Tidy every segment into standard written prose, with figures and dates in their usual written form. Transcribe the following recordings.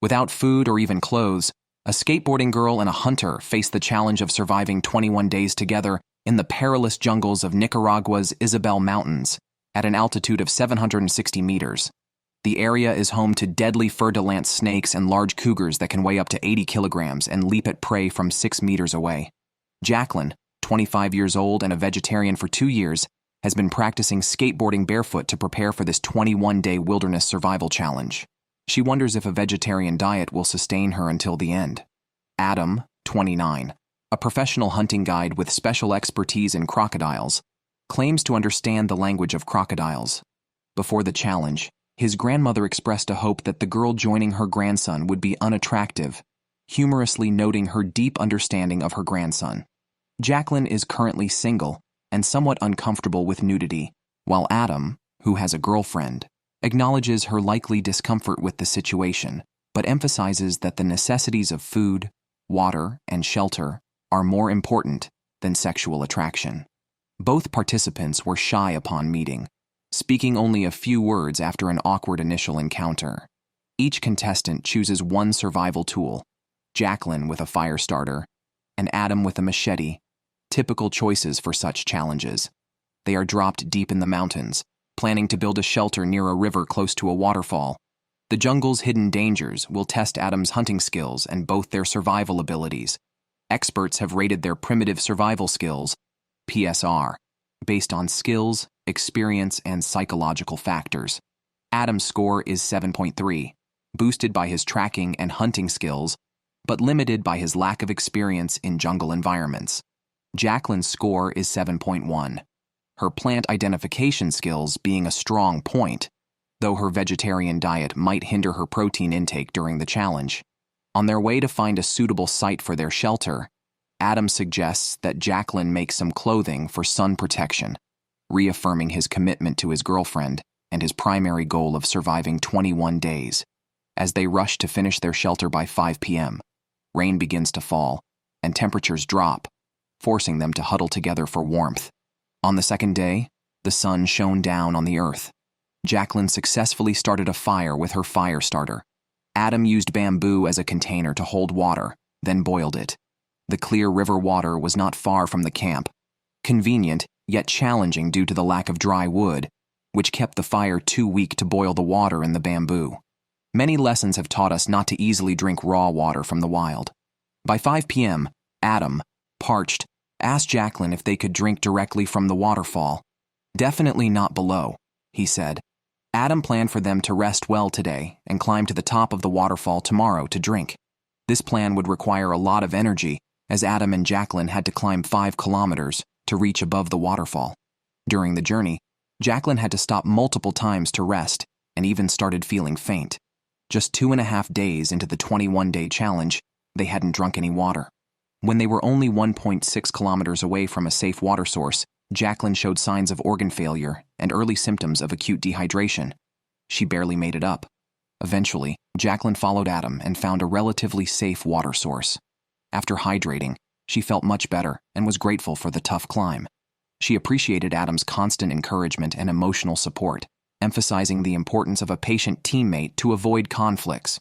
Without food or even clothes, a skateboarding girl and a hunter face the challenge of surviving 21 days together in the perilous jungles of Nicaragua's Isabel Mountains at an altitude of 760 meters. The area is home to deadly fer-de-lance snakes and large cougars that can weigh up to 80 kilograms and leap at prey from 6 meters away. Jacqueline, 25 years old and a vegetarian for 2 years, has been practicing skateboarding barefoot to prepare for this 21-day wilderness survival challenge. She wonders if a vegetarian diet will sustain her until the end. Adam, 29, a professional hunting guide with special expertise in crocodiles, claims to understand the language of crocodiles. Before the challenge, his grandmother expressed a hope that the girl joining her grandson would be unattractive, humorously noting her deep understanding of her grandson. Jacqueline is currently single and somewhat uncomfortable with nudity, while Adam, who has a girlfriend, acknowledges her likely discomfort with the situation, but emphasizes that the necessities of food, water, and shelter are more important than sexual attraction. Both participants were shy upon meeting, speaking only a few words after an awkward initial encounter. Each contestant chooses one survival tool, Jacqueline with a fire starter, and Adam with a machete, typical choices for such challenges. They are dropped deep in the mountains, planning to build a shelter near a river close to a waterfall. The jungle's hidden dangers will test Adam's hunting skills and both their survival abilities. Experts have rated their primitive survival skills, PSR, based on skills, experience, and psychological factors. Adam's score is 7.3, boosted by his tracking and hunting skills, but limited by his lack of experience in jungle environments. Jacqueline's score is 7.1, her plant identification skills being a strong point, though her vegetarian diet might hinder her protein intake during the challenge. On their way to find a suitable site for their shelter, Adam suggests that Jacqueline make some clothing for sun protection, reaffirming his commitment to his girlfriend and his primary goal of surviving 21 days. As they rush to finish their shelter by 5 p.m., rain begins to fall, and temperatures drop, forcing them to huddle together for warmth. On the second day, the sun shone down on the earth. Jacqueline successfully started a fire with her fire starter. Adam used bamboo as a container to hold water, then boiled it. The clear river water was not far from the camp, convenient yet challenging due to the lack of dry wood, which kept the fire too weak to boil the water in the bamboo. Many lessons have taught us not to easily drink raw water from the wild. By 5 p.m., Adam, parched, asked Jacqueline if they could drink directly from the waterfall. "Definitely not below," he said. Adam planned for them to rest well today and climb to the top of the waterfall tomorrow to drink. This plan would require a lot of energy, as Adam and Jacqueline had to climb 5 kilometers to reach above the waterfall. During the journey, Jacqueline had to stop multiple times to rest and even started feeling faint. Just 2.5 days into the 21-day challenge, they hadn't drunk any water. When they were only 1.6 kilometers away from a safe water source, Jacqueline showed signs of organ failure and early symptoms of acute dehydration. She barely made it up. Eventually, Jacqueline followed Adam and found a relatively safe water source. After hydrating, she felt much better and was grateful for the tough climb. She appreciated Adam's constant encouragement and emotional support, emphasizing the importance of a patient teammate to avoid conflicts.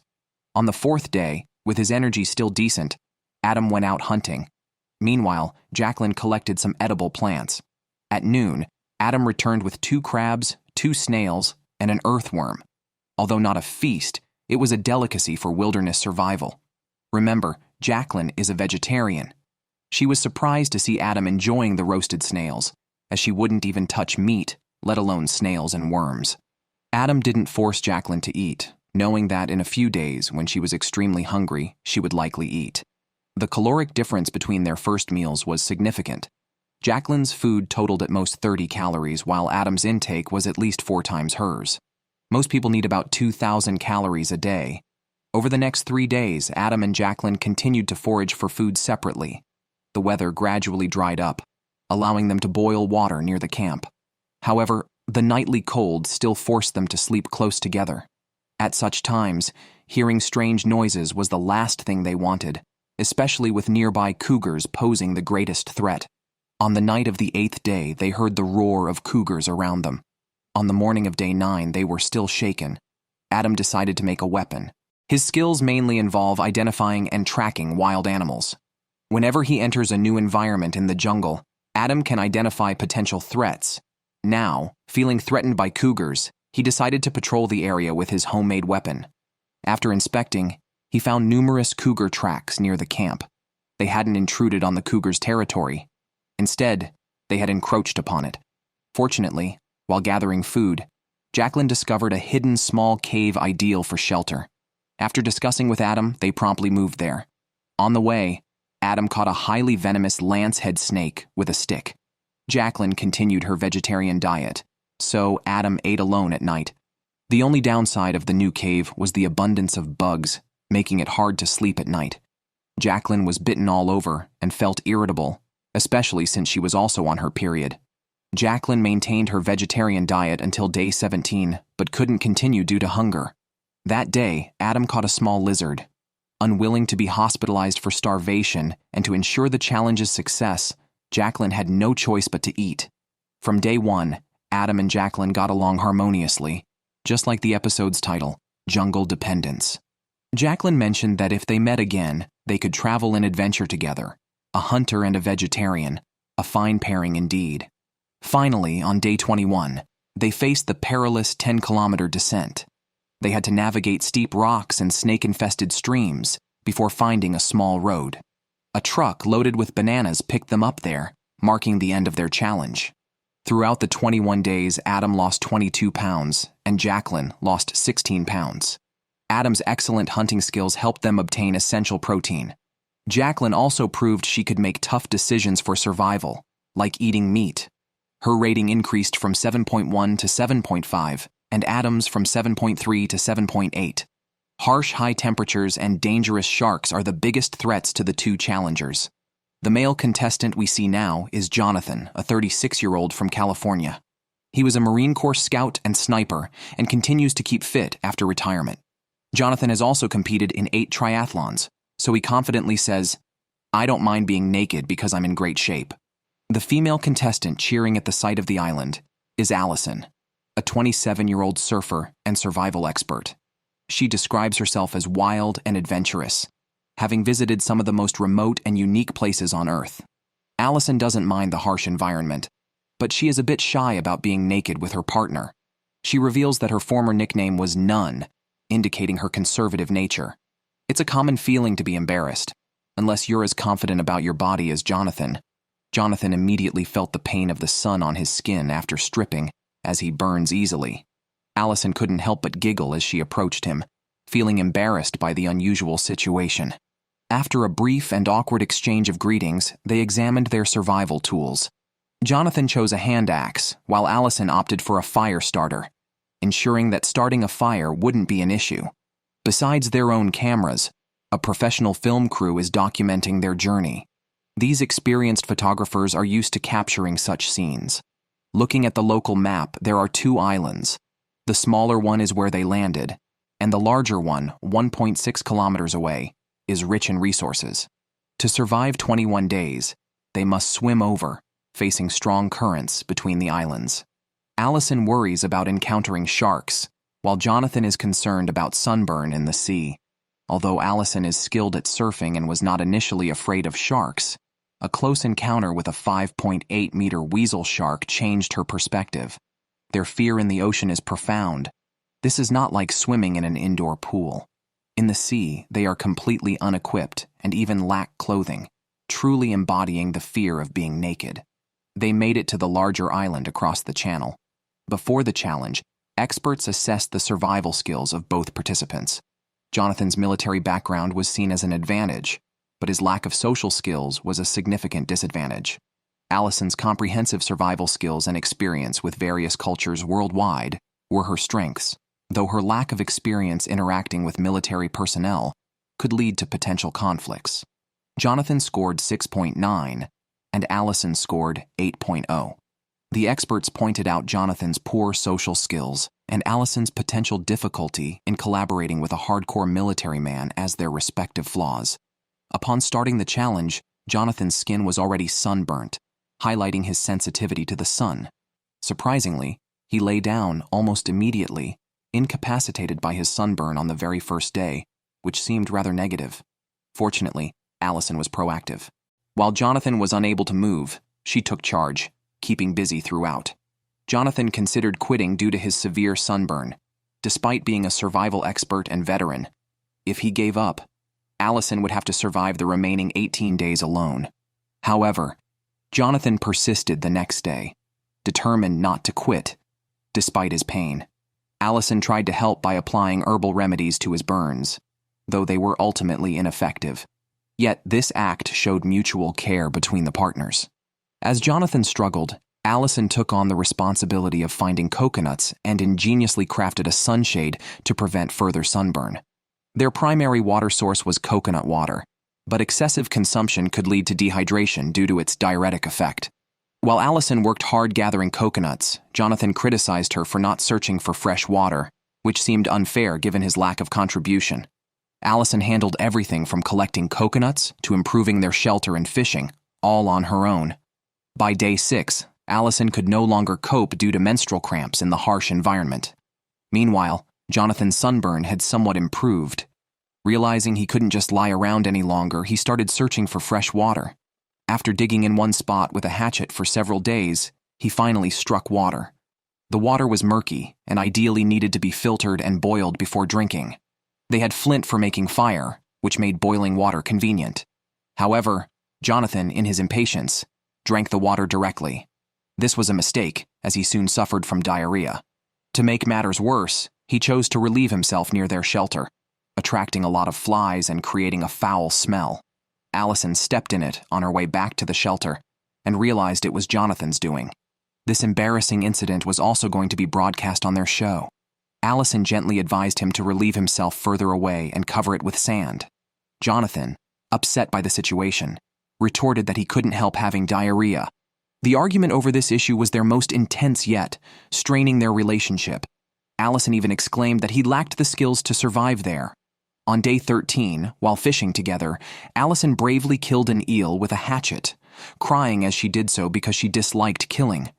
On the 4th day, with his energy still decent, Adam went out hunting. Meanwhile, Jacqueline collected some edible plants. At noon, Adam returned with 2 crabs, 2 snails, and an earthworm. Although not a feast, it was a delicacy for wilderness survival. Remember, Jacqueline is a vegetarian. She was surprised to see Adam enjoying the roasted snails, as she wouldn't even touch meat, let alone snails and worms. Adam didn't force Jacqueline to eat, knowing that in a few days, when she was extremely hungry, she would likely eat. The caloric difference between their first meals was significant. Jacqueline's food totaled at most 30 calories, while Adam's intake was at least 4 times hers. Most people need about 2,000 calories a day. Over the next 3 days, Adam and Jacqueline continued to forage for food separately. The weather gradually dried up, allowing them to boil water near the camp. However, the nightly cold still forced them to sleep close together. At such times, hearing strange noises was the last thing they wanted, especially with nearby cougars posing the greatest threat. On the night of the 8th day, they heard the roar of cougars around them. On the morning of day 9, they were still shaken. Adam decided to make a weapon, His skills mainly involve identifying and tracking wild animals. Whenever he enters a new environment in the jungle, Adam can identify potential threats. Now, feeling threatened by cougars, he decided to patrol the area with his homemade weapon. After inspecting, he found numerous cougar tracks near the camp. They hadn't intruded on the cougars' territory. Instead, they had encroached upon it. Fortunately, while gathering food, Jacqueline discovered a hidden small cave ideal for shelter. After discussing with Adam, they promptly moved there. On the way, Adam caught a highly venomous lancehead snake with a stick. Jacqueline continued her vegetarian diet, so Adam ate alone at night. The only downside of the new cave was the abundance of bugs, making it hard to sleep at night. Jacqueline was bitten all over and felt irritable, especially since she was also on her period. Jacqueline maintained her vegetarian diet until day 17, but couldn't continue due to hunger. That day, Adam caught a small lizard. Unwilling to be hospitalized for starvation and to ensure the challenge's success, Jacqueline had no choice but to eat. From day one, Adam and Jacqueline got along harmoniously, just like the episode's title, Jungle Dependence. Jacqueline mentioned that if they met again, they could travel and adventure together. A hunter and a vegetarian, a fine pairing indeed. Finally, on day 21, they faced the perilous 10-kilometer descent. They had to navigate steep rocks and snake-infested streams before finding a small road. A truck loaded with bananas picked them up there, marking the end of their challenge. Throughout the 21 days, Adam lost 22 pounds and Jacqueline lost 16 pounds. Adam's excellent hunting skills helped them obtain essential protein. Jacqueline also proved she could make tough decisions for survival, like eating meat. Her rating increased from 7.1 to 7.5, and Adam's from 7.3 to 7.8. Harsh high temperatures and dangerous sharks are the biggest threats to the two challengers. The male contestant we see now is Jonathan, a 36-year-old from California. He was a Marine Corps scout and sniper and continues to keep fit after retirement. Jonathan has also competed in 8 triathlons, so he confidently says, "I don't mind being naked because I'm in great shape." The female contestant cheering at the site of the island is Allison, a 27-year-old surfer and survival expert. She describes herself as wild and adventurous, having visited some of the most remote and unique places on Earth. Allison doesn't mind the harsh environment, but she is a bit shy about being naked with her partner. She reveals that her former nickname was Nun, indicating her conservative nature. It's a common feeling to be embarrassed, unless you're as confident about your body as Jonathan. Jonathan immediately felt the pain of the sun on his skin after stripping, as he burns easily. Allison couldn't help but giggle as she approached him, feeling embarrassed by the unusual situation. After a brief and awkward exchange of greetings, they examined their survival tools. Jonathan chose a hand axe, while Allison opted for a fire starter, ensuring that starting a fire wouldn't be an issue. Besides their own cameras, a professional film crew is documenting their journey. These experienced photographers are used to capturing such scenes. Looking at the local map, there are 2 islands. The smaller one is where they landed, and the larger one, 1.6 kilometers away, is rich in resources. To survive 21 days, they must swim over, facing strong currents between the islands. Allison worries about encountering sharks, while Jonathan is concerned about sunburn in the sea. Although Allison is skilled at surfing and was not initially afraid of sharks, a close encounter with a 5.8-meter weasel shark changed her perspective. Their fear in the ocean is profound. This is not like swimming in an indoor pool. In the sea, they are completely unequipped and even lack clothing, truly embodying the fear of being naked. They made it to the larger island across the channel. Before the challenge, experts assessed the survival skills of both participants. Jonathan's military background was seen as an advantage, but his lack of social skills was a significant disadvantage. Allison's comprehensive survival skills and experience with various cultures worldwide were her strengths, though her lack of experience interacting with military personnel could lead to potential conflicts. Jonathan scored 6.9, and Allison scored 8.0. The experts pointed out Jonathan's poor social skills and Allison's potential difficulty in collaborating with a hardcore military man as their respective flaws. Upon starting the challenge, Jonathan's skin was already sunburnt, highlighting his sensitivity to the sun. Surprisingly, he lay down almost immediately, incapacitated by his sunburn on the very first day, which seemed rather negative. Fortunately, Allison was proactive. While Jonathan was unable to move, she took charge, keeping busy throughout. Jonathan considered quitting due to his severe sunburn, despite being a survival expert and veteran. If he gave up, Allison would have to survive the remaining 18 days alone. However, Jonathan persisted the next day, determined not to quit, despite his pain. Allison tried to help by applying herbal remedies to his burns, though they were ultimately ineffective. Yet this act showed mutual care between the partners. As Jonathan struggled, Allison took on the responsibility of finding coconuts and ingeniously crafted a sunshade to prevent further sunburn. Their primary water source was coconut water, but excessive consumption could lead to dehydration due to its diuretic effect. While Allison worked hard gathering coconuts, Jonathan criticized her for not searching for fresh water, which seemed unfair given his lack of contribution. Allison handled everything from collecting coconuts to improving their shelter and fishing, all on her own. By day 6, Allison could no longer cope due to menstrual cramps in the harsh environment. Meanwhile, Jonathan's sunburn had somewhat improved. Realizing he couldn't just lie around any longer, he started searching for fresh water. After digging in one spot with a hatchet for several days, he finally struck water. The water was murky and ideally needed to be filtered and boiled before drinking. They had flint for making fire, which made boiling water convenient. However, Jonathan, in his impatience, drank the water directly. This was a mistake, as he soon suffered from diarrhea. To make matters worse, he chose to relieve himself near their shelter, attracting a lot of flies and creating a foul smell. Allison stepped in it on her way back to the shelter and realized it was Jonathan's doing. This embarrassing incident was also going to be broadcast on their show. Allison gently advised him to relieve himself further away and cover it with sand. Jonathan, upset by the situation, retorted that he couldn't help having diarrhea. The argument over this issue was their most intense yet, straining their relationship. Allison even exclaimed that he lacked the skills to survive there. On day 13, while fishing together, Allison bravely killed an eel with a hatchet, crying as she did so because she disliked killing.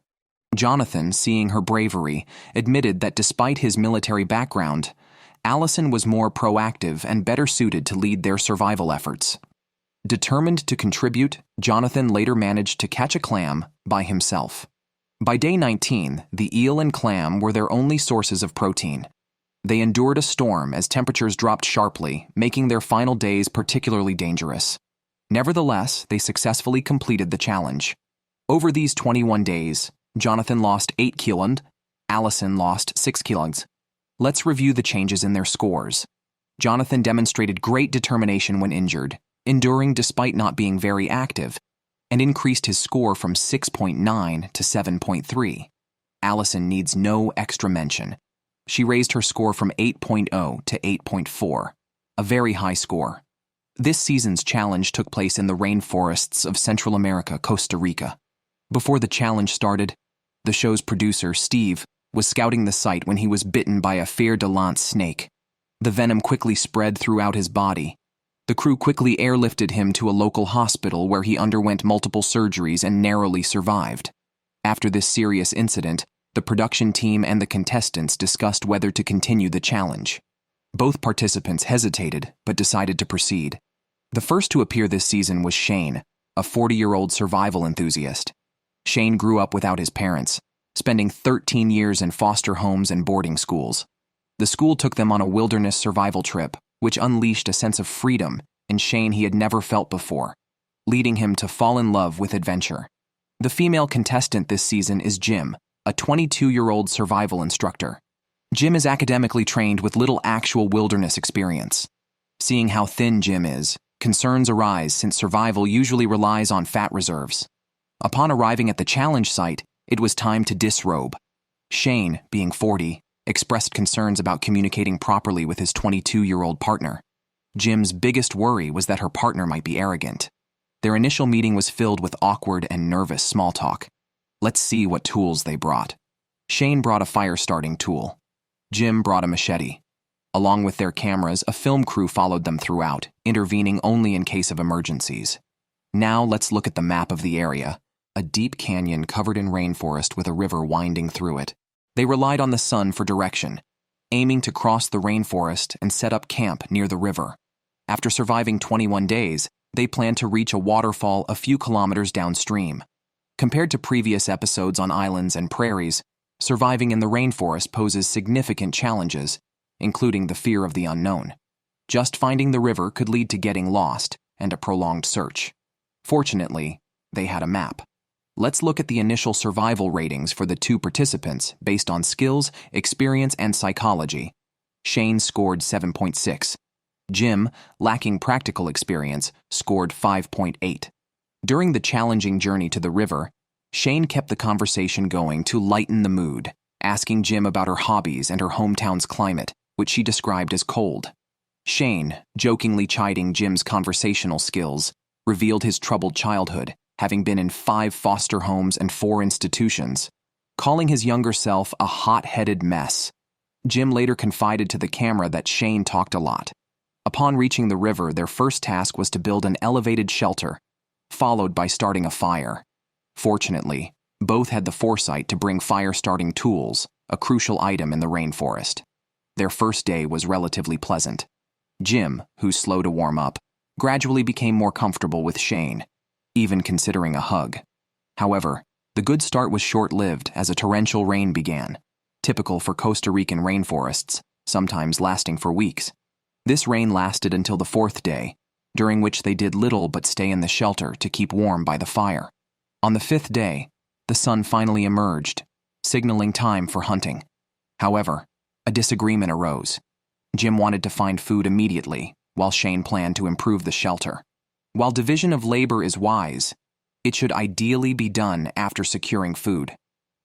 Jonathan, seeing her bravery, admitted that despite his military background, Allison was more proactive and better suited to lead their survival efforts. Determined to contribute, Jonathan later managed to catch a clam by himself. By day 19, the eel and clam were their only sources of protein. They endured a storm as temperatures dropped sharply, making their final days particularly dangerous. Nevertheless, they successfully completed the challenge. Over these 21 days, Jonathan lost 8 kilos, Allison lost 6 kilos. Let's review the changes in their scores. Jonathan demonstrated great determination when injured, enduring despite not being very active, and increased his score from 6.9 to 7.3. Allison needs no extra mention. She raised her score from 8.0 to 8.4, a very high score. This season's challenge took place in the rainforests of Central America, Costa Rica. Before the challenge started, the show's producer, Steve, was scouting the site when he was bitten by a fer-de-lance snake. The venom quickly spread throughout his body. The crew quickly airlifted him to a local hospital where he underwent multiple surgeries and narrowly survived. After this serious incident, the production team and the contestants discussed whether to continue the challenge. Both participants hesitated, but decided to proceed. The first to appear this season was Shane, a 40-year-old survival enthusiast. Shane grew up without his parents, spending 13 years in foster homes and boarding schools. The school took them on a wilderness survival trip, which unleashed a sense of freedom in Shane he had never felt before, leading him to fall in love with adventure. The female contestant this season is Jim, a 22-year-old survival instructor. Jim is academically trained with little actual wilderness experience. Seeing how thin Jim is, concerns arise since survival usually relies on fat reserves. Upon arriving at the challenge site, it was time to disrobe. Shane, being 40, expressed concerns about communicating properly with his 22-year-old partner. Jim's biggest worry was that her partner might be arrogant. Their initial meeting was filled with awkward and nervous small talk. Let's see what tools they brought. Shane brought a fire-starting tool. Jim brought a machete. Along with their cameras, a film crew followed them throughout, intervening only in case of emergencies. Now let's look at the map of the area, a deep canyon covered in rainforest with a river winding through it. They relied on the sun for direction. aiming to cross the rainforest and set up camp near the river. After surviving 21 days, they planned to reach a waterfall a few kilometers downstream. Compared to previous episodes on islands and prairies, surviving in the rainforest poses significant challenges, including the fear of the unknown. Just finding the river could lead to getting lost and a prolonged search. Fortunately, they had a map. Let's look at the initial survival ratings for the two participants based on skills, experience, and psychology. Shane scored 7.6. Jim, lacking practical experience, scored 5.8. During the challenging journey to the river, Shane kept the conversation going to lighten the mood, asking Jim about her hobbies and her hometown's climate, which she described as cold. Shane, jokingly chiding Jim's conversational skills, revealed his troubled childhood, having been in 5 foster homes and 4 institutions, calling his younger self a hot-headed mess. Jim later confided to the camera that Shane talked a lot. Upon reaching the river, their first task was to build an elevated shelter, followed by starting a fire. Fortunately, both had the foresight to bring fire-starting tools, a crucial item in the rainforest. Their first day was relatively pleasant. Jim, who's slow to warm up, gradually became more comfortable with Shane, even considering a hug. However, the good start was short-lived as a torrential rain began, typical for Costa Rican rainforests, sometimes lasting for weeks. This rain lasted until the 4th day, during which they did little but stay in the shelter to keep warm by the fire. On the 5th day, the sun finally emerged, signaling time for hunting. However, a disagreement arose. Jim wanted to find food immediately, while Shane planned to improve the shelter. While division of labor is wise, it should ideally be done after securing food.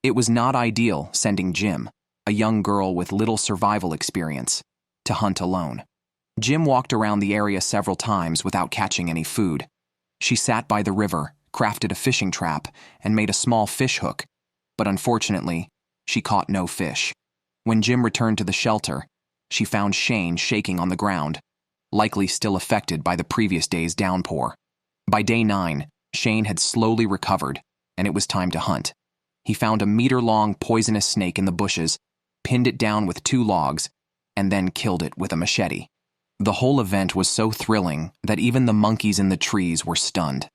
It was not ideal sending Jim, a young girl with little survival experience, to hunt alone. Jim walked around the area several times without catching any food. She sat by the river, crafted a fishing trap, and made a small fish hook, but unfortunately, she caught no fish. When Jim returned to the shelter, she found Shane shaking on the ground, likely still affected by the previous day's downpour. By day 9, Shane had slowly recovered, and it was time to hunt. He found a meter-long poisonous snake in the bushes, pinned it down with 2 logs, and then killed it with a machete. The whole event was so thrilling that even the monkeys in the trees were stunned.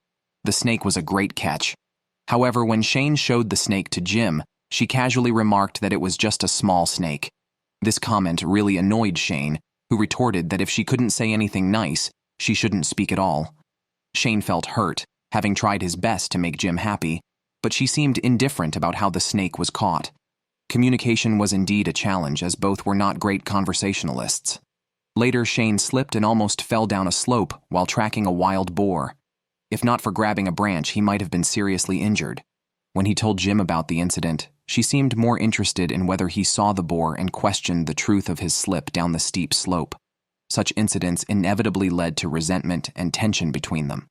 The snake was a great catch. However, when Shane showed the snake to Jim, she casually remarked that it was just a small snake. This comment really annoyed Shane, who retorted that if she couldn't say anything nice, she shouldn't speak at all. Shane felt hurt, having tried his best to make Jim happy, but she seemed indifferent about how the snake was caught. Communication was indeed a challenge, as both were not great conversationalists. Later, Shane slipped and almost fell down a slope while tracking a wild boar. If not for grabbing a branch, he might have been seriously injured. When he told Jim about the incident, she seemed more interested in whether he saw the boar and questioned the truth of his slip down the steep slope. Such incidents inevitably led to resentment and tension between them.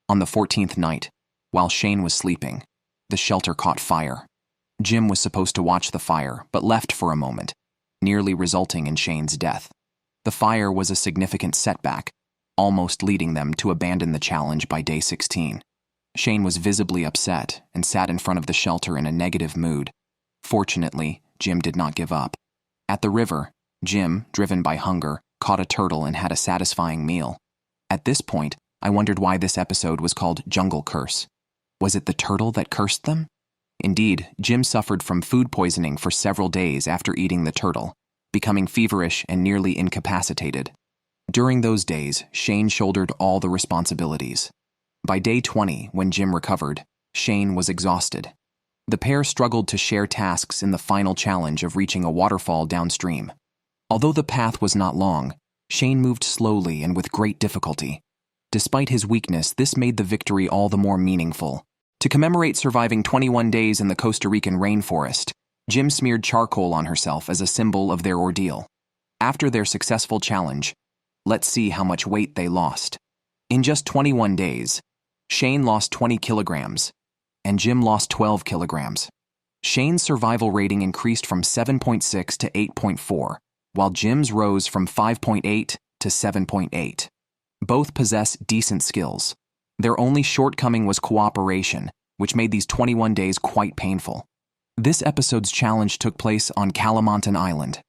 On the 14th night, while Shane was sleeping, the shelter caught fire. Jim was supposed to watch the fire, but left for a moment, nearly resulting in Shane's death. The fire was a significant setback, almost leading them to abandon the challenge by day 16. Shane was visibly upset and sat in front of the shelter in a negative mood. Fortunately, Jim did not give up. At the river, Jim, driven by hunger, caught a turtle and had a satisfying meal. At this point, I wondered why this episode was called Jungle Curse. Was it the turtle that cursed them? Indeed, Jim suffered from food poisoning for several days after eating the turtle, becoming feverish and nearly incapacitated. During those days, Shane shouldered all the responsibilities. By day 20, when Jim recovered, Shane was exhausted. The pair struggled to share tasks in the final challenge of reaching a waterfall downstream. Although the path was not long, Shane moved slowly and with great difficulty. Despite his weakness, this made the victory all the more meaningful. To commemorate surviving 21 days in the Costa Rican rainforest, Jim smeared charcoal on herself as a symbol of their ordeal. After their successful challenge, let's see how much weight they lost. In just 21 days, Shane lost 20 kilograms, and Jim lost 12 kilograms. Shane's survival rating increased from 7.6 to 8.4, while Jim's rose from 5.8 to 7.8. Both possess decent skills. Their only shortcoming was cooperation, which made these 21 days quite painful. This episode's challenge took place on Kalimantan Island.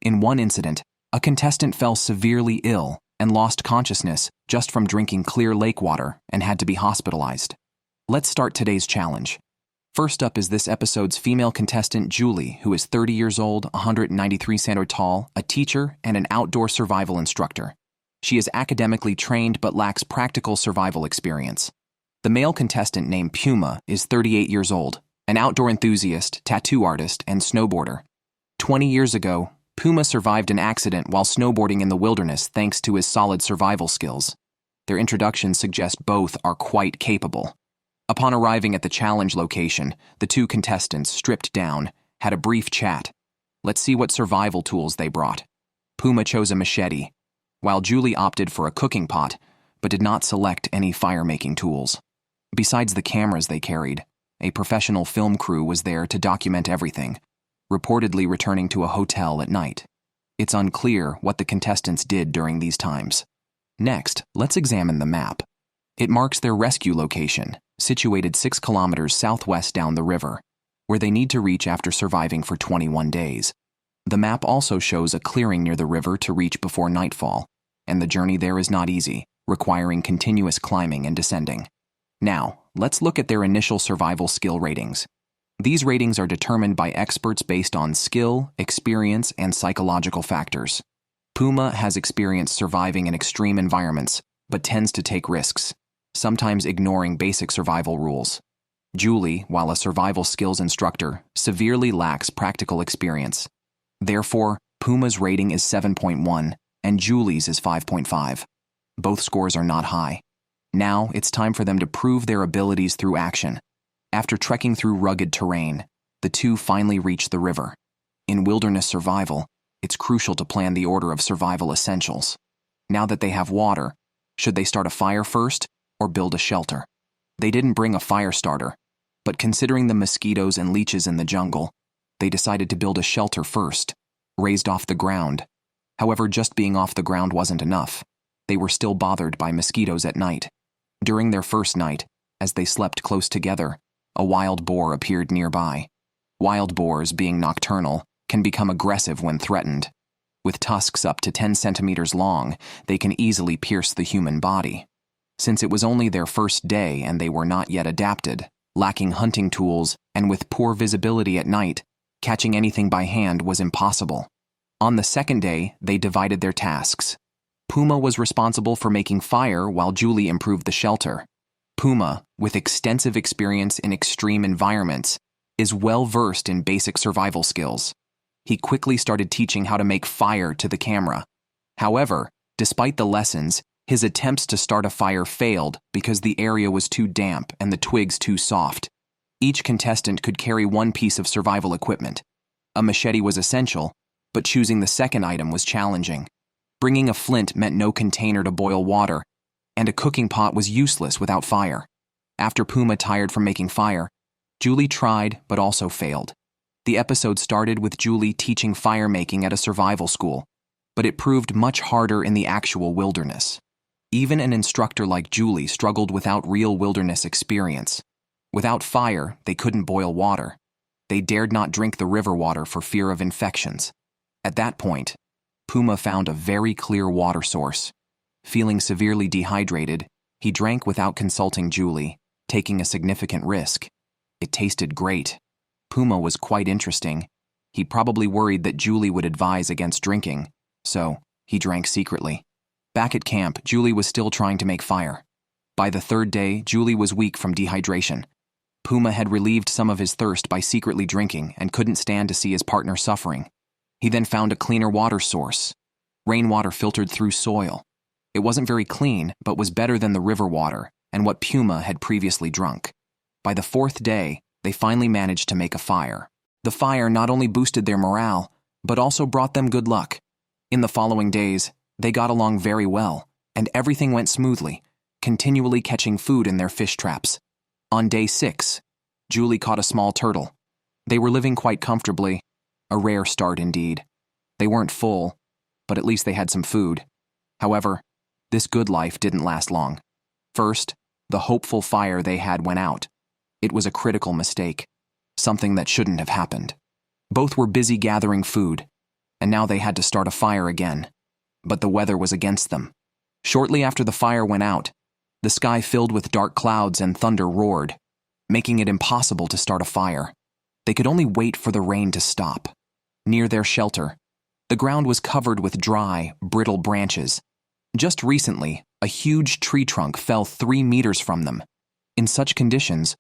In one incident, a contestant fell severely ill and lost consciousness just from drinking clear lake water and had to be hospitalized. Let's start today's challenge. First up is this episode's female contestant, Julie, who is 30 years old, 193 cm tall, a teacher, and an outdoor survival instructor. She is academically trained but lacks practical survival experience. The male contestant named Puma is 38 years old, an outdoor enthusiast, tattoo artist, and snowboarder. 20 years ago, Puma survived an accident while snowboarding in the wilderness thanks to his solid survival skills. Their introductions suggest both are quite capable. Upon arriving at the challenge location, the two contestants, stripped down, had a brief chat. Let's see what survival tools they brought. Puma chose a machete, while Julie opted for a cooking pot, but did not select any fire-making tools. Besides the cameras they carried, a professional film crew was there to document everything, reportedly returning to a hotel at night. It's unclear what the contestants did during these times. Next, let's examine the map. It marks their rescue location, situated 6 kilometers southwest down the river, where they need to reach after surviving for 21 days. The map also shows a clearing near the river to reach before nightfall, and the journey there is not easy, requiring continuous climbing and descending. Now, let's look at their initial survival skill ratings. These ratings are determined by experts based on skill, experience, and psychological factors. Puma has experience surviving in extreme environments, but tends to take risks, sometimes ignoring basic survival rules. Julie, while a survival skills instructor, severely lacks practical experience. Therefore, Puma's rating is 7.1 and Julie's is 5.5. Both scores are not high. Now, it's time for them to prove their abilities through action. After trekking through rugged terrain, the two finally reach the river. In wilderness survival, it's crucial to plan the order of survival essentials. Now that they have water, should they start a fire first or build a shelter? They didn't bring a fire starter, but considering the mosquitoes and leeches in the jungle, they decided to build a shelter first, raised off the ground. However, just being off the ground wasn't enough. They were still bothered by mosquitoes at night. During their first night, as they slept close together, a wild boar appeared nearby. Wild boars, being nocturnal, can become aggressive when threatened. With tusks up to 10 centimeters long, they can easily pierce the human body. Since it was only their first day and they were not yet adapted, lacking hunting tools, and with poor visibility at night, catching anything by hand was impossible. On the second day, they divided their tasks. Puma was responsible for making fire while Julie improved the shelter. Puma, with extensive experience in extreme environments, is well-versed in basic survival skills. He quickly started teaching how to make fire to the camera. However, despite the lessons, his attempts to start a fire failed because the area was too damp and the twigs too soft. Each contestant could carry one piece of survival equipment. A machete was essential, but choosing the second item was challenging. Bringing a flint meant no container to boil water, and a cooking pot was useless without fire. After Puma tired from making fire, Julie tried but also failed. The episode started with Julie teaching fire making at a survival school, but it proved much harder in the actual wilderness. Even an instructor like Julie struggled without real wilderness experience. Without fire, they couldn't boil water. They dared not drink the river water for fear of infections. At that point, Puma found a very clear water source. Feeling severely dehydrated, he drank without consulting Julie, taking a significant risk. It tasted great. Puma was quite interesting. He probably worried that Julie would advise against drinking, so he drank secretly. Back at camp, Julie was still trying to make fire. By the third day, Julie was weak from dehydration. Puma had relieved some of his thirst by secretly drinking and couldn't stand to see his partner suffering. He then found a cleaner water source. Rainwater filtered through soil. It wasn't very clean, but was better than the river water and what Puma had previously drunk. By the fourth day, they finally managed to make a fire. The fire not only boosted their morale, but also brought them good luck. In the following days, they got along very well, and everything went smoothly, continually catching food in their fish traps. On day 6, Julie caught a small turtle. They were living quite comfortably, a rare start indeed. They weren't full, but at least they had some food. However, this good life didn't last long. First, the hopeful fire they had went out. It was a critical mistake, something that shouldn't have happened. Both were busy gathering food, and now they had to start a fire again. But the weather was against them. Shortly after the fire went out, the sky filled with dark clouds and thunder roared, making it impossible to start a fire. They could only wait for the rain to stop. Near their shelter, the ground was covered with dry, brittle branches. Just recently, a huge tree trunk fell 3 meters from them. In such conditions,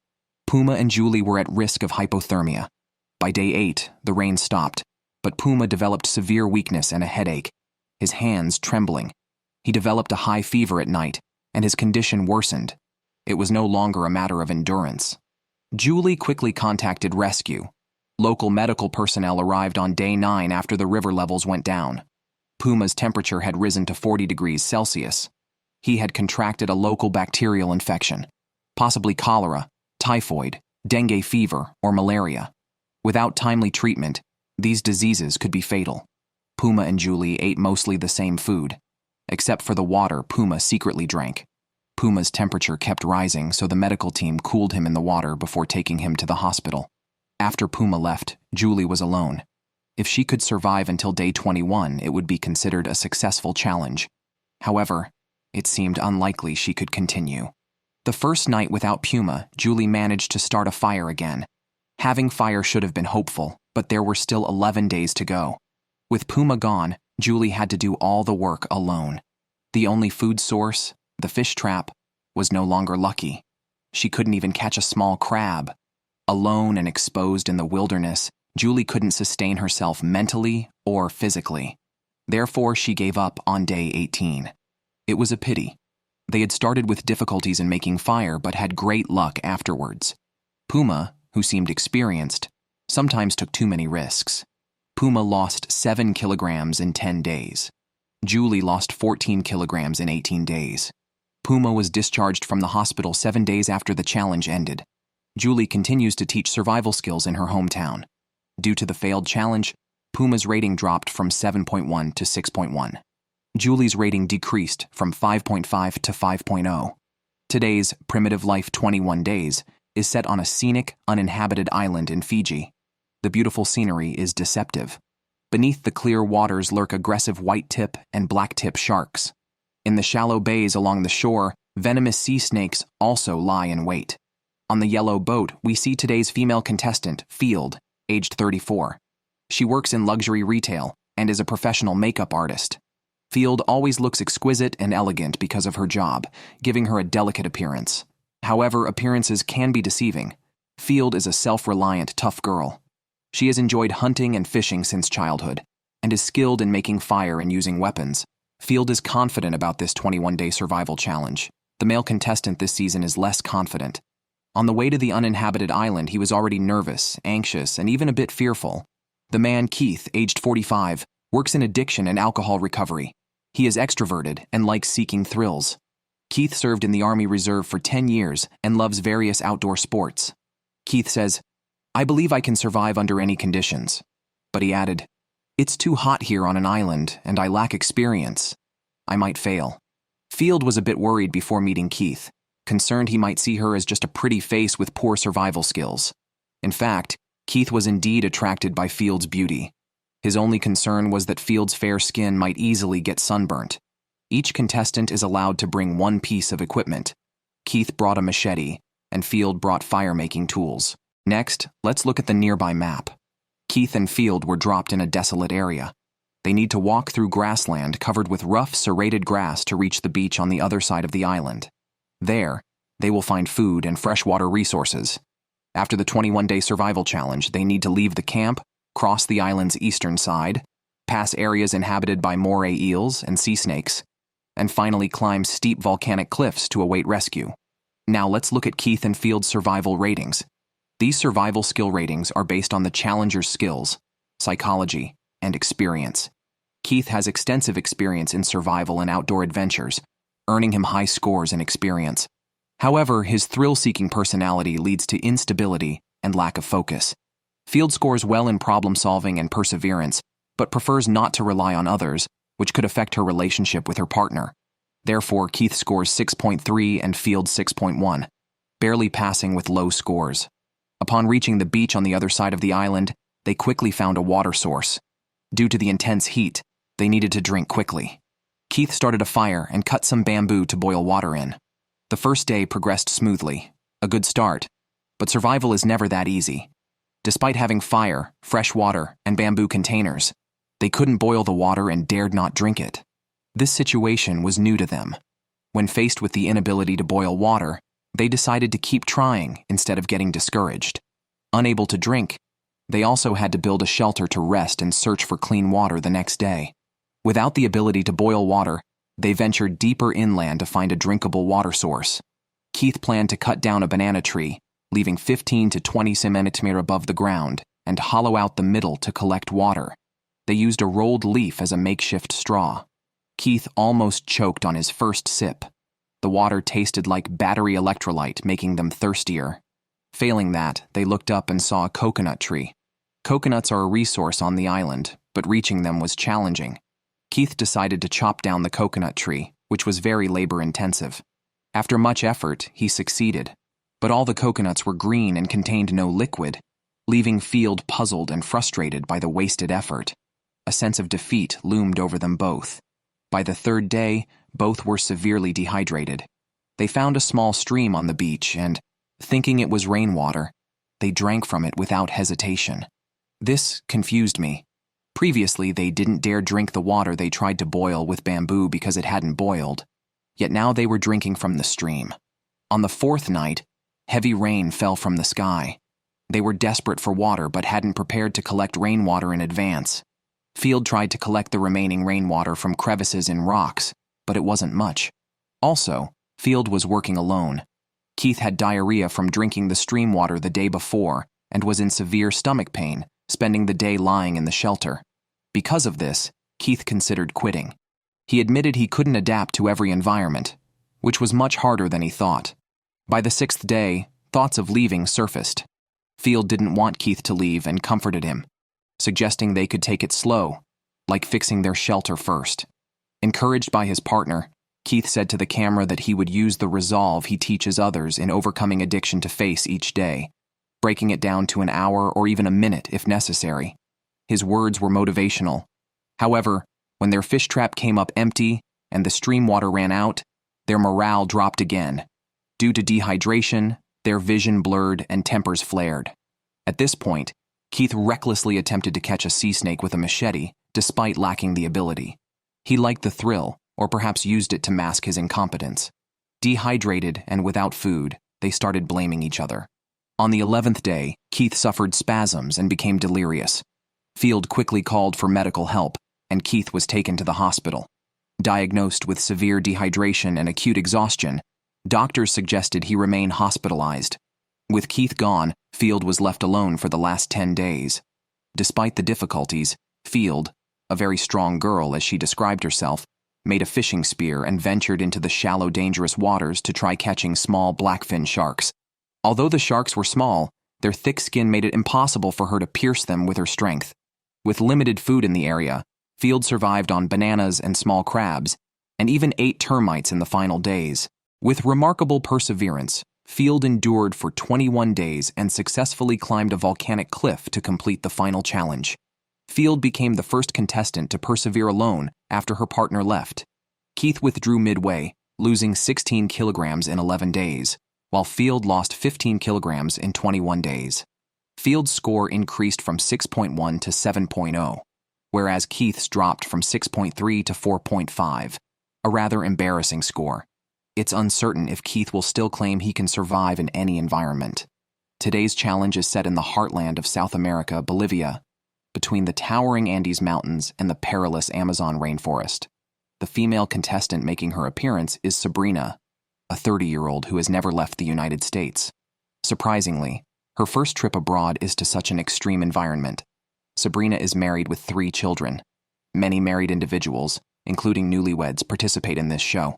Puma and Julie were at risk of hypothermia. By day 8, the rain stopped, but Puma developed severe weakness and a headache, his hands trembling. He developed a high fever at night, and his condition worsened. It was no longer a matter of endurance. Julie quickly contacted rescue. Local medical personnel arrived on day 9 after the river levels went down. Puma's temperature had risen to 40 degrees Celsius. He had contracted a local bacterial infection, possibly cholera, typhoid, dengue fever, or malaria. Without timely treatment, these diseases could be fatal. Puma and Julie ate mostly the same food, except for the water Puma secretly drank. Puma's temperature kept rising, so the medical team cooled him in the water before taking him to the hospital. After Puma left, Julie was alone. If she could survive until day 21, it would be considered a successful challenge. However, it seemed unlikely she could continue. The first night without Puma, Julie managed to start a fire again. Having fire should have been hopeful, but there were still 11 days to go. With Puma gone, Julie had to do all the work alone. The only food source, the fish trap, was no longer lucky. She couldn't even catch a small crab. Alone and exposed in the wilderness, Julie couldn't sustain herself mentally or physically. Therefore, she gave up on day 18. It was a pity. They had started with difficulties in making fire but had great luck afterwards. Puma, who seemed experienced, sometimes took too many risks. Puma lost 7 kilograms in 10 days. Julie lost 14 kilograms in 18 days. Puma was discharged from the hospital 7 days after the challenge ended. Julie continues to teach survival skills in her hometown. Due to the failed challenge, Puma's rating dropped from 7.1 to 6.1. Julie's rating decreased from 5.5 to 5.0. Today's Primitive Life 21 Days is set on a scenic, uninhabited island in Fiji. The beautiful scenery is deceptive. Beneath the clear waters lurk aggressive white-tip and black-tip sharks. In the shallow bays along the shore, venomous sea snakes also lie in wait. On the yellow boat, we see today's female contestant, Field, aged 34. She works in luxury retail and is a professional makeup artist. Field always looks exquisite and elegant because of her job, giving her a delicate appearance. However, appearances can be deceiving. Field is a self-reliant, tough girl. She has enjoyed hunting and fishing since childhood, and is skilled in making fire and using weapons. Field is confident about this 21-day survival challenge. The male contestant this season is less confident. On the way to the uninhabited island, he was already nervous, anxious, and even a bit fearful. The man, Keith, aged 45, works in addiction and alcohol recovery. He is extroverted and likes seeking thrills. Keith served in the Army Reserve for 10 years and loves various outdoor sports. Keith says, "I believe I can survive under any conditions." But he added, "It's too hot here on an island, and I lack experience. I might fail." Field was a bit worried before meeting Keith, concerned he might see her as just a pretty face with poor survival skills. In fact, Keith was indeed attracted by Field's beauty. His only concern was that Field's fair skin might easily get sunburnt. Each contestant is allowed to bring one piece of equipment. Keith brought a machete, and Field brought fire-making tools. Next, let's look at the nearby map. Keith and Field were dropped in a desolate area. They need to walk through grassland covered with rough, serrated grass to reach the beach on the other side of the island. There, they will find food and freshwater resources. After the 21-day survival challenge, they need to leave the camp, cross the island's eastern side, pass areas inhabited by moray eels and sea snakes, and finally climb steep volcanic cliffs to await rescue. Now let's look at Keith and Field's survival ratings. These survival skill ratings are based on the challenger's skills, psychology, and experience. Keith has extensive experience in survival and outdoor adventures, earning him high scores in experience. However, his thrill-seeking personality leads to instability and lack of focus. Field scores well in problem-solving and perseverance, but prefers not to rely on others, which could affect her relationship with her partner. Therefore, Keith scores 6.3 and Field 6.1, barely passing with low scores. Upon reaching the beach on the other side of the island, they quickly found a water source. Due to the intense heat, they needed to drink quickly. Keith started a fire and cut some bamboo to boil water in. The first day progressed smoothly, a good start, but survival is never that easy. Despite having fire, fresh water, and bamboo containers, they couldn't boil the water and dared not drink it. This situation was new to them. When faced with the inability to boil water, they decided to keep trying instead of getting discouraged. Unable to drink, they also had to build a shelter to rest and search for clean water the next day. Without the ability to boil water, they ventured deeper inland to find a drinkable water source. Keith planned to cut down a banana tree, leaving 15 to 20 centimeters above the ground, and hollow out the middle to collect water. They used a rolled leaf as a makeshift straw. Keith almost choked on his first sip. The water tasted like battery electrolyte, making them thirstier. Failing that, they looked up and saw a coconut tree. Coconuts are a resource on the island, but reaching them was challenging. Keith decided to chop down the coconut tree, which was very labor-intensive. After much effort, he succeeded, but all the coconuts were green and contained no liquid, leaving Field puzzled and frustrated by the wasted effort. A sense of defeat loomed over them both. By the third day, both were severely dehydrated. They found a small stream on the beach and, thinking it was rainwater, they drank from it without hesitation. This confused me. Previously, they didn't dare drink the water they tried to boil with bamboo because it hadn't boiled. Yet now they were drinking from the stream. On the fourth night, heavy rain fell from the sky. They were desperate for water but hadn't prepared to collect rainwater in advance. Field tried to collect the remaining rainwater from crevices in rocks, but it wasn't much. Also, Field was working alone. Keith had diarrhea from drinking the stream water the day before and was in severe stomach pain, spending the day lying in the shelter. Because of this, Keith considered quitting. He admitted he couldn't adapt to every environment, which was much harder than he thought. By the sixth day, thoughts of leaving surfaced. Field didn't want Keith to leave and comforted him, suggesting they could take it slow, like fixing their shelter first. Encouraged by his partner, Keith said to the camera that he would use the resolve he teaches others in overcoming addiction to face each day, breaking it down to an hour or even a minute if necessary. His words were motivational. However, when their fish trap came up empty and the stream water ran out, their morale dropped again. Due to dehydration, their vision blurred and tempers flared. At this point, Keith recklessly attempted to catch a sea snake with a machete, despite lacking the ability. He liked the thrill, or perhaps used it to mask his incompetence. Dehydrated and without food, they started blaming each other. On the 11th day, Keith suffered spasms and became delirious. Field quickly called for medical help, and Keith was taken to the hospital. Diagnosed with severe dehydration and acute exhaustion, doctors suggested he remain hospitalized. With Keith gone, Field was left alone for the last 10 days. Despite the difficulties, Field, a very strong girl as she described herself, made a fishing spear and ventured into the shallow, dangerous waters to try catching small blackfin sharks. Although the sharks were small, their thick skin made it impossible for her to pierce them with her strength. With limited food in the area, Field survived on bananas and small crabs, and even ate termites in the final days. With remarkable perseverance, Field endured for 21 days and successfully climbed a volcanic cliff to complete the final challenge. Field became the first contestant to persevere alone after her partner left. Keith withdrew midway, losing 16 kilograms in 11 days, while Field lost 15 kilograms in 21 days. Field's score increased from 6.1 to 7.0, whereas Keith's dropped from 6.3 to 4.5, a rather embarrassing score. It's uncertain if Keith will still claim he can survive in any environment. Today's challenge is set in the heartland of South America, Bolivia, between the towering Andes Mountains and the perilous Amazon rainforest. The female contestant making her appearance is Sabrina, a 30-year-old who has never left the United States. Surprisingly, her first trip abroad is to such an extreme environment. Sabrina is married with 3 children. Many married individuals, including newlyweds, participate in this show.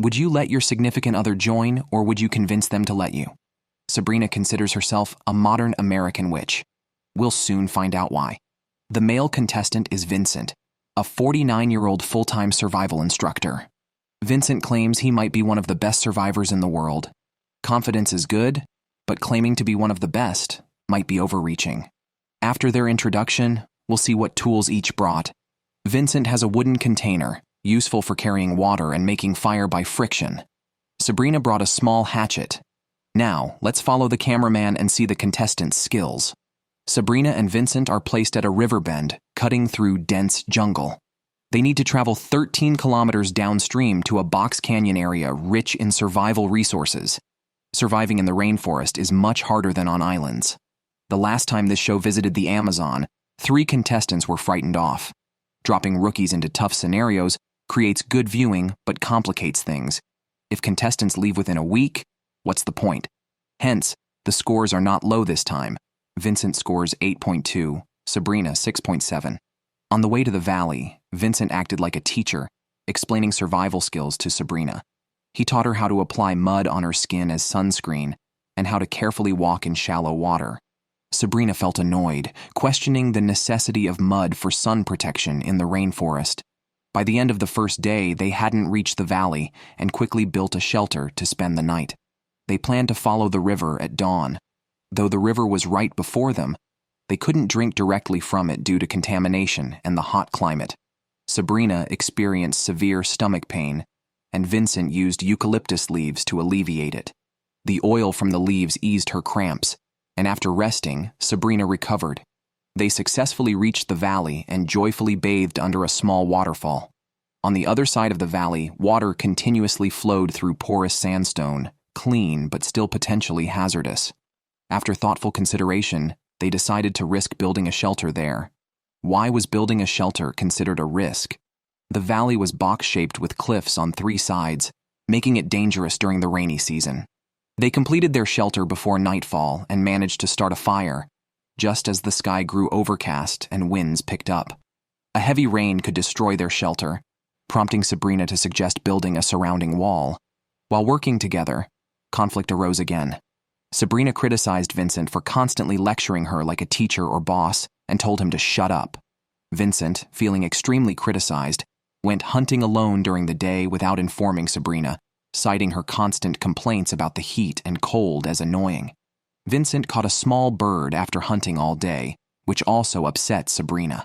Would you let your significant other join, or would you convince them to let you? Sabrina considers herself a modern American witch. We'll soon find out why. The male contestant is Vincent, a 49-year-old full-time survival instructor. Vincent claims he might be one of the best survivors in the world. Confidence is good, but claiming to be one of the best might be overreaching. After their introduction, We'll see what tools each brought. Vincent has a wooden container, useful for carrying water and making fire by friction. Sabrina brought a small hatchet. Now, let's follow the cameraman and see the contestants' skills. Sabrina and Vincent are placed at a river bend, cutting through dense jungle. They need to travel 13 kilometers downstream to a box canyon area rich in survival resources. Surviving in the rainforest is much harder than on islands. The last time this show visited the Amazon, 3 contestants were frightened off. Dropping rookies into tough scenarios creates good viewing but complicates things. If contestants leave within a week, what's the point? Hence, the scores are not low this time. Vincent scores 8.2, Sabrina 6.7. On the way to the valley, Vincent acted like a teacher, explaining survival skills to Sabrina. He taught her how to apply mud on her skin as sunscreen and how to carefully walk in shallow water. Sabrina felt annoyed, questioning the necessity of mud for sun protection in the rainforest. By the end of the first day, they hadn't reached the valley and quickly built a shelter to spend the night. They planned to follow the river at dawn. Though the river was right before them, they couldn't drink directly from it due to contamination and the hot climate. Sabrina experienced severe stomach pain, and Vincent used eucalyptus leaves to alleviate it. The oil from the leaves eased her cramps, and after resting, Sabrina recovered. They successfully reached the valley and joyfully bathed under a small waterfall. On the other side of the valley, water continuously flowed through porous sandstone, clean but still potentially hazardous. After thoughtful consideration, they decided to risk building a shelter there. Why was building a shelter considered a risk? The valley was box-shaped with cliffs on 3 sides, making it dangerous during the rainy season. They completed their shelter before nightfall and managed to start a fire, just as the sky grew overcast and winds picked up. A heavy rain could destroy their shelter, prompting Sabrina to suggest building a surrounding wall. While working together, conflict arose again. Sabrina criticized Vincent for constantly lecturing her like a teacher or boss and told him to shut up. Vincent, feeling extremely criticized, went hunting alone during the day without informing Sabrina, citing her constant complaints about the heat and cold as annoying. Vincent caught a small bird after hunting all day, which also upset Sabrina.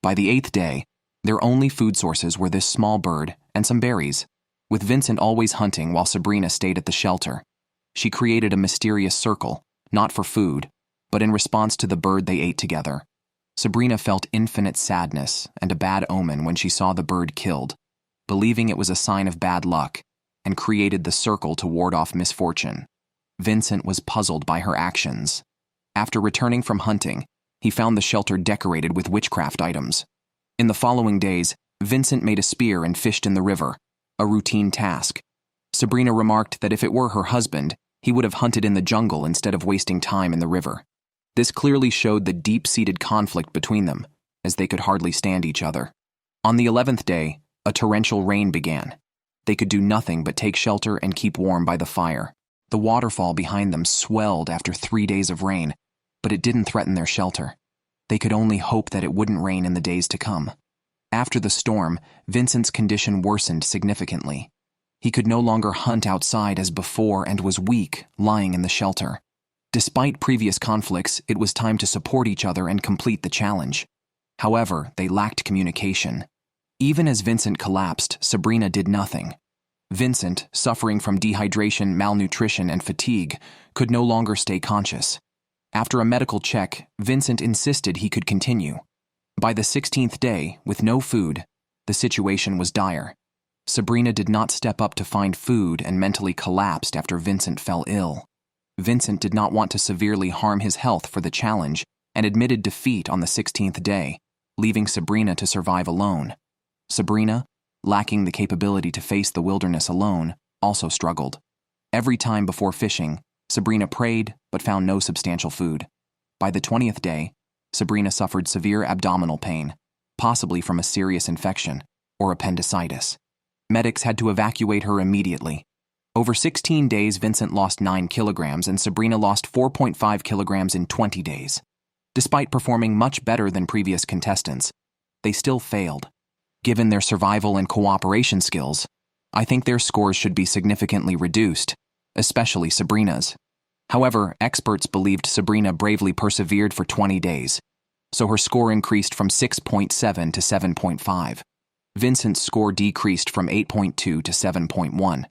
By the 8th day, their only food sources were this small bird and some berries, with Vincent always hunting while Sabrina stayed at the shelter. She created a mysterious circle, not for food, but in response to the bird they ate together. Sabrina felt infinite sadness and a bad omen when she saw the bird killed, believing it was a sign of bad luck, and created the circle to ward off misfortune. Vincent was puzzled by her actions. After returning from hunting, he found the shelter decorated with witchcraft items. In the following days, Vincent made a spear and fished in the river, a routine task. Sabrina remarked that if it were her husband, he would have hunted in the jungle instead of wasting time in the river. This clearly showed the deep-seated conflict between them, as they could hardly stand each other. On the 11th day, a torrential rain began. They could do nothing but take shelter and keep warm by the fire. The waterfall behind them swelled after 3 days of rain, but it didn't threaten their shelter. They could only hope that it wouldn't rain in the days to come. After the storm, Vincent's condition worsened significantly. He could no longer hunt outside as before and was weak, lying in the shelter. Despite previous conflicts, it was time to support each other and complete the challenge. However, they lacked communication. Even as Vincent collapsed, Sabrina did nothing. Vincent, suffering from dehydration, malnutrition, and fatigue, could no longer stay conscious. After a medical check, Vincent insisted he could continue. By the 16th day, with no food, the situation was dire. Sabrina did not step up to find food and mentally collapsed after Vincent fell ill. Vincent did not want to severely harm his health for the challenge and admitted defeat on the 16th day, leaving Sabrina to survive alone. Sabrina, lacking the capability to face the wilderness alone, also struggled. Every time before fishing, Sabrina prayed but found no substantial food. By the 20th day, Sabrina suffered severe abdominal pain, possibly from a serious infection or appendicitis. Medics had to evacuate her immediately. Over 16 days, Vincent lost 9 kilograms and Sabrina lost 4.5 kilograms in 20 days. Despite performing much better than previous contestants, they still failed. Given their survival and cooperation skills, I think their scores should be significantly reduced, especially Sabrina's. However, experts believed Sabrina bravely persevered for 20 days. so her score increased from 6.7 to 7.5. Vincent's score decreased from 8.2 to 7.1.